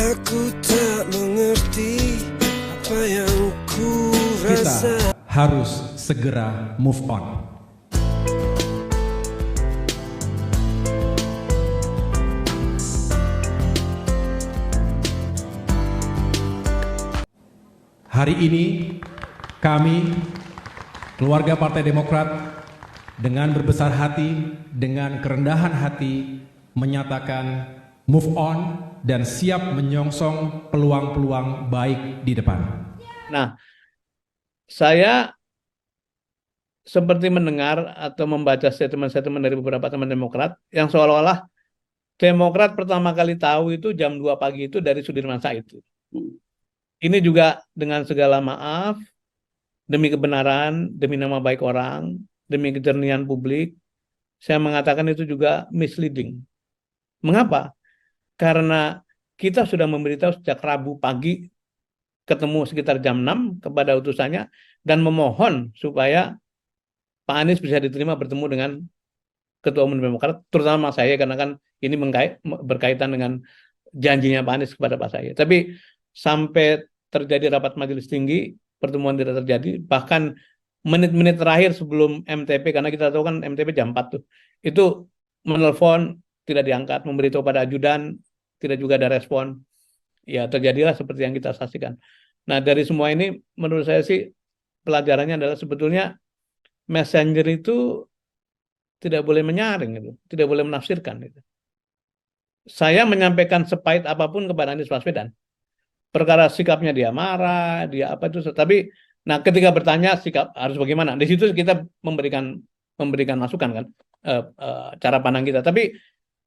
Aku tak mengerti apa yang ku rasa. Kita harus segera move on. Hari ini kami, keluarga Partai Demokrat, dengan berbesar hati, dengan kerendahan hati, menyatakan move on dan siap menyongsong peluang-peluang baik di depan. Nah, saya seperti mendengar atau membaca statement-statement dari beberapa teman Demokrat yang seolah-olah Demokrat pertama kali tahu itu jam 2 pagi itu dari Sudirman Said. Ini juga dengan segala maaf, demi kebenaran, demi nama baik orang, demi kejernihan publik, saya mengatakan itu juga misleading. Mengapa? Karena kita sudah memberitahu sejak Rabu pagi, ketemu sekitar jam 6 kepada utusannya, dan memohon supaya Pak Anies bisa diterima bertemu dengan Ketua Umum Demokrat, terutama saya, karena kan ini berkaitan dengan janjinya Pak Anies kepada Pak saya. Tapi sampai terjadi rapat majelis tinggi, pertemuan tidak terjadi, bahkan menit-menit terakhir sebelum MTP, karena kita tahu kan MTP jam 4 tuh, itu menelpon, tidak diangkat, memberitahu pada ajudan, tidak juga ada respon. Ya terjadilah seperti yang kita saksikan. Nah dari semua ini menurut saya sih pelajarannya adalah sebetulnya messenger itu tidak boleh menyaring, gitu, tidak boleh menafsirkan. Gitu. Saya menyampaikan sepahit apapun kepada Anies Baswedan. Perkara sikapnya dia marah, dia apa itu, tapi nah ketika bertanya sikap harus bagaimana, di situ kita memberikan masukan kan, cara pandang kita. Tapi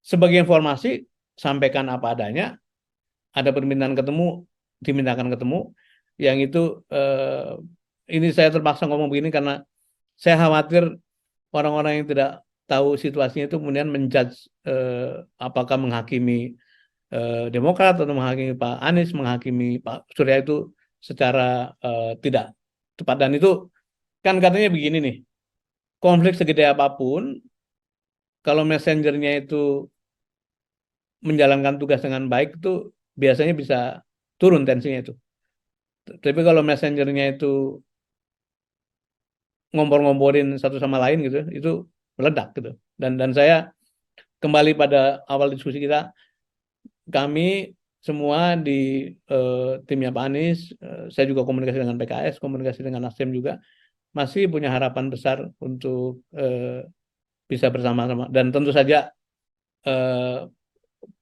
sebagai informasi sampaikan apa adanya, ada permintaan ketemu, dimintakan ketemu, yang itu ini saya terpaksa ngomong begini karena saya khawatir orang-orang yang tidak tahu situasinya itu kemudian menjudge apakah menghakimi Demokrat atau menghakimi Pak Anies, menghakimi Pak Surya itu secara tidak tepat. Dan itu kan katanya begini nih, konflik segede apapun, kalau messengernya itu menjalankan tugas dengan baik itu biasanya bisa turun tensinya itu. Tapi kalau messengernya itu ngompor-ngomporin satu sama lain gitu, itu meledak gitu. Dan saya kembali pada awal diskusi kita, kami semua di timnya Pak Anies, saya juga komunikasi dengan PKS, komunikasi dengan Nasdem juga, masih punya harapan besar untuk bisa bersama-sama. Dan tentu saja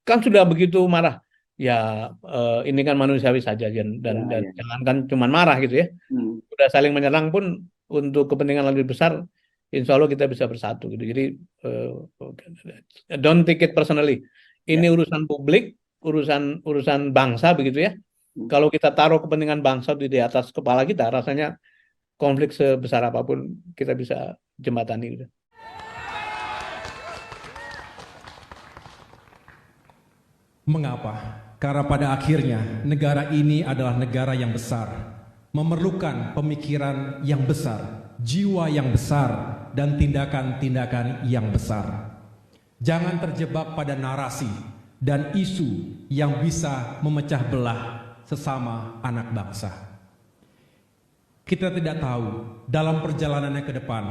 kan sudah begitu marah, ya ini kan manusiawi saja, dan jangankan cuma marah gitu ya, sudah saling menyerang pun untuk kepentingan lebih besar, insya Allah kita bisa bersatu gitu. Jadi don't take it personally. Ini urusan publik, urusan bangsa begitu ya. Kalau kita taruh kepentingan bangsa di atas kepala kita, rasanya konflik sebesar apapun kita bisa jembatani gitu. Mengapa? Karena pada akhirnya negara ini adalah negara yang besar, memerlukan pemikiran yang besar, jiwa yang besar, dan tindakan-tindakan yang besar. Jangan terjebak pada narasi dan isu yang bisa memecah belah sesama anak bangsa. Kita tidak tahu dalam perjalanannya ke depan,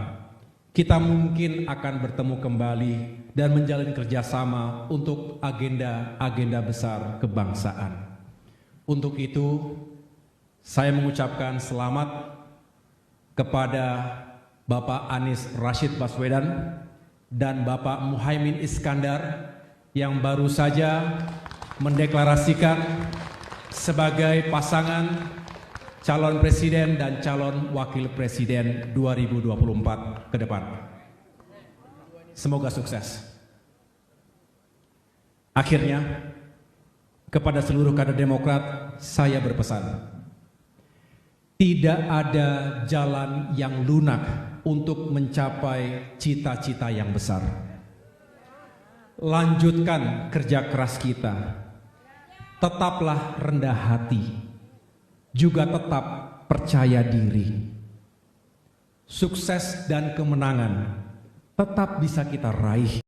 kita mungkin akan bertemu kembali dan menjalin kerjasama untuk agenda-agenda besar kebangsaan. Untuk itu, saya mengucapkan selamat kepada Bapak Anies Rashid Baswedan dan Bapak Muhaimin Iskandar yang baru saja mendeklarasikan sebagai pasangan calon presiden dan calon wakil presiden 2024 ke depan. Semoga sukses. Akhirnya, kepada seluruh kader Demokrat, saya berpesan, tidak ada jalan yang lunak untuk mencapai cita-cita yang besar. Lanjutkan kerja keras kita, tetaplah rendah hati, juga tetap percaya diri. Sukses dan kemenangan tetap bisa kita raih